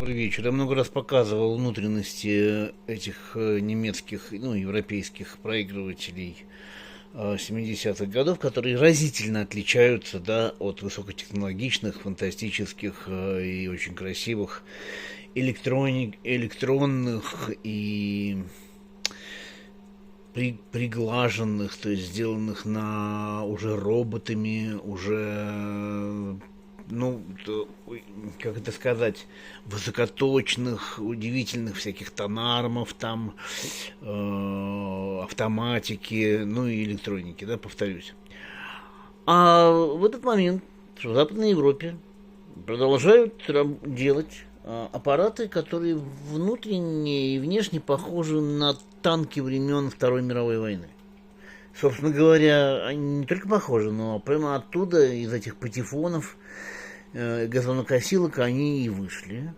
Добрый вечер. Я много раз показывал внутренности этих немецких, ну, европейских проигрывателей 70-х годов, которые разительно отличаются, да, от высокотехнологичных, фантастических и очень красивых электронных и приглаженных, то есть сделанных на уже роботами, уже, ну, как это сказать, высокоточных, удивительных всяких тонармов, там, автоматики, ну и электроники, да, повторюсь. А в этот момент в Западной Европе продолжают делать аппараты, которые внутренне и внешне похожи на танки времен Второй мировой войны. Собственно говоря, они не только похожи, но прямо оттуда, из этих патефонов, газонокосилок, они и вышли.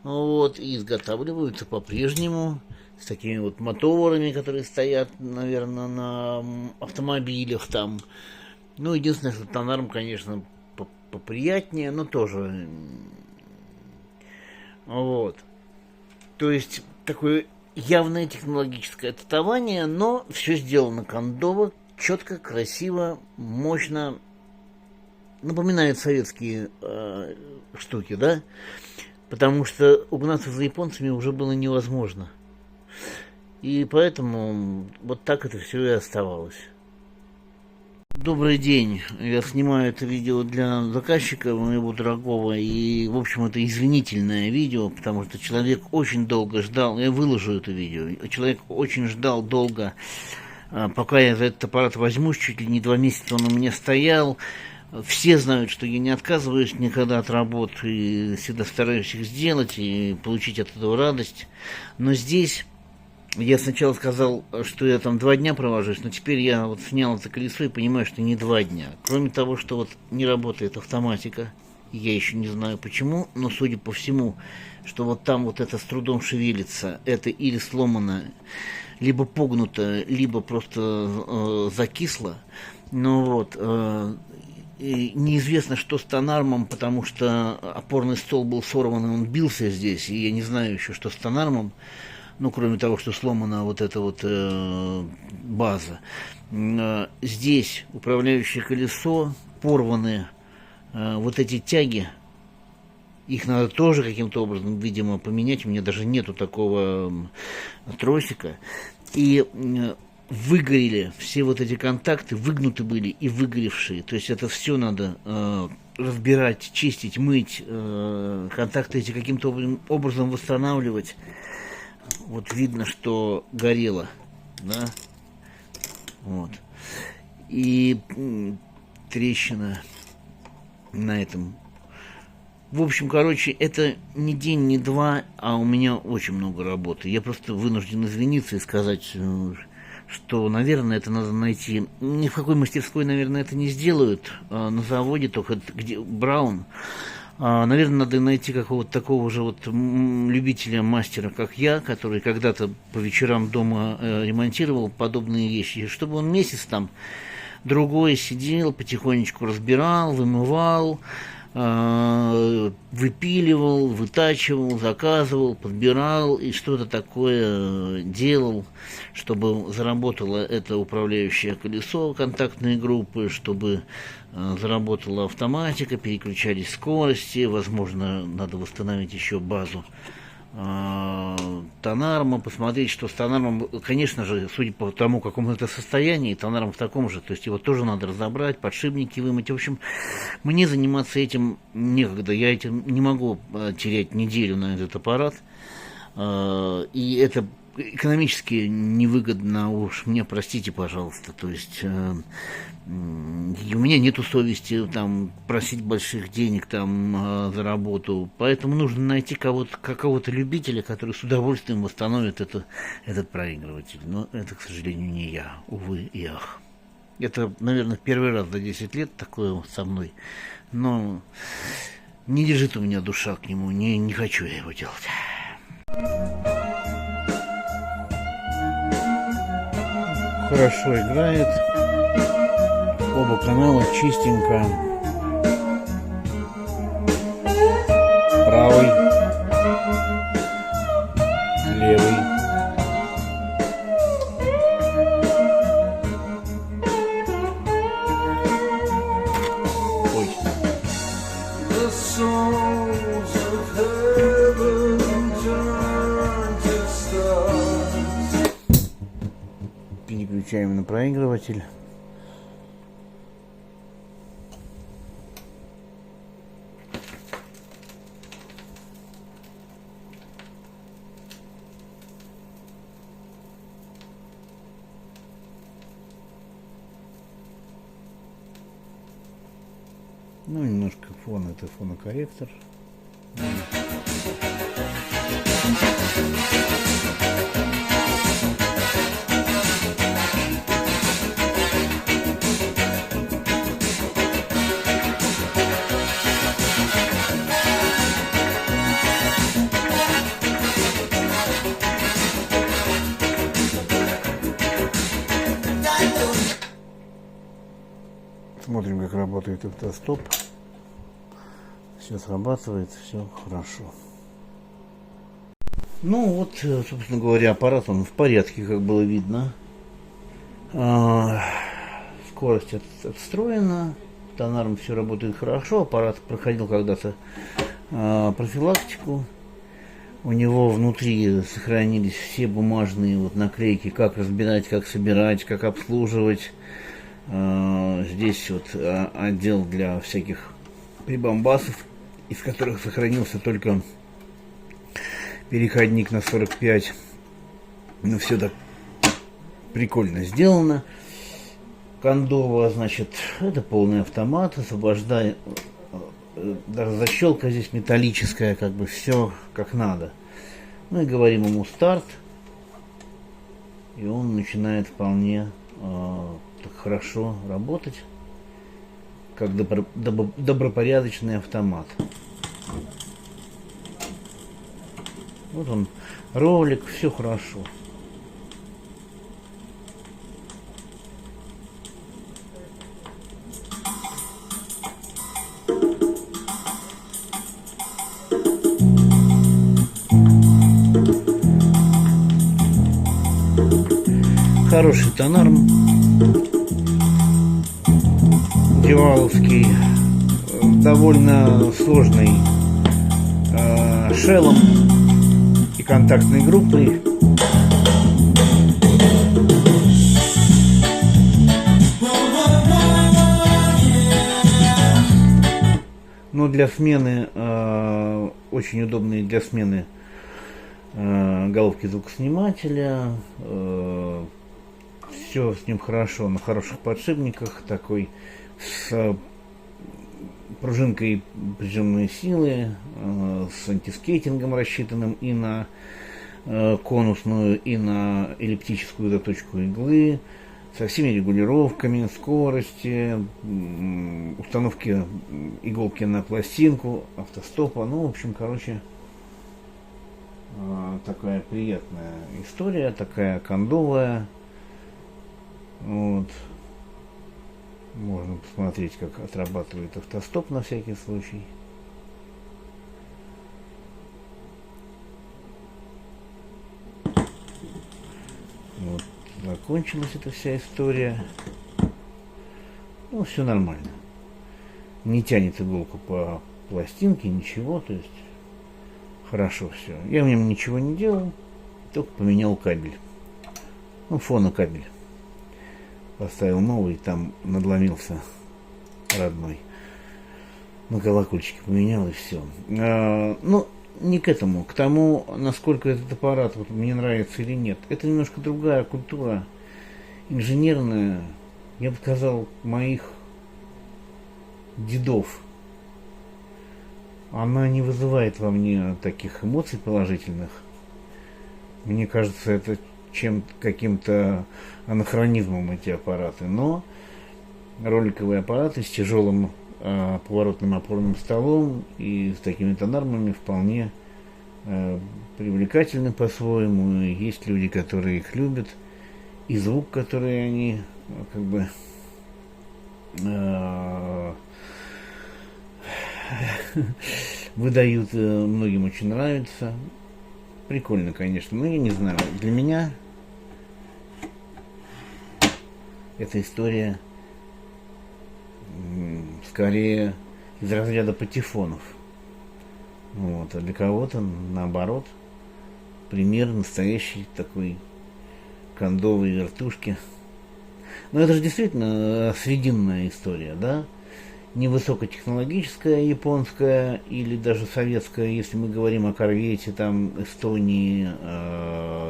Вот, и изготавливаются по-прежнему с такими вот моторами, которые стоят, наверное, на автомобилях там. Ну, единственное, что тонарм, конечно, поприятнее, но тоже. Вот. То есть, такое явное технологическое отставание, но все сделано кондово, четко, красиво, мощно. Напоминает советские штуки, да? Потому что угнаться за японцами уже было невозможно. И поэтому вот так это все и оставалось. Добрый день. Я снимаю это видео для заказчика моего дорогого. И, в общем, это извинительное видео, потому что человек очень долго ждал. Я выложу это видео. Человек очень ждал долго, пока я за этот аппарат возьмусь. Чуть ли не 2 месяца он у меня стоял. Все знают, что я не отказываюсь никогда от работ и всегда стараюсь их сделать и получить от этого радость. Но здесь я сначала сказал, что я там 2 дня провожусь, но теперь я вот снял это колесо и понимаю, что не 2 дня. Кроме того, что вот не работает автоматика, я еще не знаю почему, но судя по всему, что вот там вот это с трудом шевелится, это или сломано, либо погнуто, либо просто закисло. Ну вот, и неизвестно, что с тонармом, потому что опорный стол был сорван, и он бился здесь, и я не знаю еще, что с тонармом, ну, кроме того, что сломана вот эта вот база. Здесь управляющее колесо, порваны вот эти тяги, их надо тоже каким-то образом, видимо, поменять, у меня даже нету такого тросика, и выгорели все вот эти контакты, выгнуты были и выгоревшие. То есть это все надо разбирать, чистить, мыть, контакты эти каким-то образом восстанавливать. Вот видно, что горело, да, вот. И трещина на этом. В общем, короче, это не день, не 2, а у меня очень много работы. Я просто вынужден извиниться и сказать, что, наверное, это надо найти. Ни в какой мастерской, наверное, это не сделают. На заводе только, где Браун. Наверное, надо найти какого-то такого же вот любителя, мастера, как я, который когда-то по вечерам дома ремонтировал подобные вещи, чтобы он месяц там другой сидел, потихонечку разбирал, вымывал, выпиливал, вытачивал, заказывал, подбирал и что-то такое делал, чтобы заработало это управляющее колесо, контактные группы, чтобы заработала автоматика, переключались скорости, возможно, надо восстановить еще базу тонарма, посмотреть, что с тонармом, конечно же, судя по тому, в каком это состоянии, тонарм в таком же, то есть его тоже надо разобрать, подшипники вымыть. В общем, мне заниматься этим некогда, я этим не могу терять неделю на этот аппарат, и это экономически невыгодно уж мне, простите, пожалуйста, то есть у меня нету совести там просить больших денег там за работу, поэтому нужно найти какого-то любителя, который с удовольствием восстановит этот проигрыватель. Но это, к сожалению, не я, увы и ах. Это, наверное, в первый раз за 10 лет такое со мной, но не лежит у меня душа к нему, не хочу я его делать. Хорошо играет. Оба канала чистенько. Правый. Переключаем на проигрыватель. Ну, немножко фон, это фонокорректор. Смотрим, как работает автостоп. Все срабатывает, все хорошо. Ну вот, собственно говоря, аппарат он в порядке, как было видно. Скорость отстроена, тонарм все работает хорошо. Аппарат проходил когда-то профилактику. У него внутри сохранились все бумажные вот наклейки, как разбирать, как собирать, как обслуживать. Здесь вот отдел для всяких прибамбасов, из которых сохранился только переходник на 45. Ну, все так прикольно сделано. Кондова, значит, это полный автомат, освобождает. Даже защелка здесь металлическая, как бы все как надо. Ну и говорим ему старт. И он начинает вполне так хорошо работать, как добропорядочный автомат. Вот он, ролик, все хорошо. Хороший тонарм, дюаловский, довольно сложный шеллом и контактной группой. Но для смены, очень удобные для смены головки звукоснимателя. Все с ним хорошо, на хороших подшипниках, такой с пружинкой прижимной силы, с антискейтингом, рассчитанным и на конусную, и на эллиптическую заточку иглы, со всеми регулировками скорости, установки иголки на пластинку, автостопа. Ну, в общем, короче, такая приятная история, такая кондовая. Вот. Можно посмотреть, как отрабатывает автостоп на всякий случай. Вот. Закончилась эта вся история. Ну, все нормально. Не тянет иголку по пластинке, ничего, то есть хорошо все. Я в нем ничего не делал, только поменял кабель. Ну, фонокабель. Поставил новый, там надломился родной. На колокольчике поменял и все. Ну, не к этому, к тому, насколько этот аппарат вот, мне нравится или нет. Это немножко другая культура, инженерная, я бы сказал, моих дедов. Она не вызывает во мне таких эмоций положительных. Мне кажется, это каким-то анахронизмом эти аппараты. Но роликовые аппараты с тяжелым поворотным опорным столом и с такими тонармами вполне привлекательны по-своему. Есть люди, которые их любят. И звук, который они как бы выдают, многим очень нравится. Прикольно, конечно, но я не знаю. Для меня эта история скорее из разряда патефонов. Вот. А для кого-то, наоборот, пример настоящей такой кондовой вертушки Но это же действительно срединная история, да? Не высокотехнологическая японская или даже советская, если мы говорим о Корвете, там, Эстонии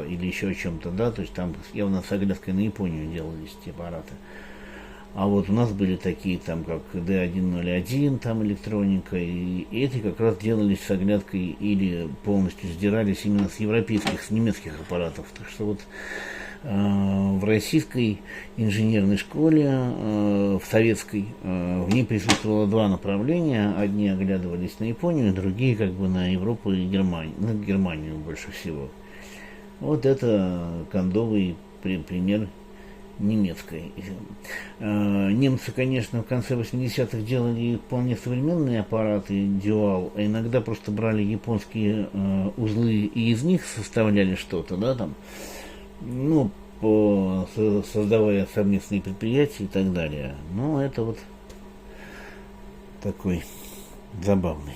или еще о чем-то, да, то есть там явно с оглядкой на Японию делались эти аппараты. А вот у нас были такие, там, как D101, там, электроника, и эти как раз делались с оглядкой или полностью сдирались именно с европейских, с немецких аппаратов. Так что вот в российской инженерной школе, в советской, в ней присутствовало два направления. Одни оглядывались на Японию, другие как бы на Европу и Германию, на Германию больше всего. Вот это кондовый пример немецкой. Немцы, конечно, в конце 80-х делали вполне современные аппараты Dual, а иногда просто брали японские узлы и из них составляли что-то, да, там, ну, создавая совместные предприятия и так далее. Но это вот такой забавный.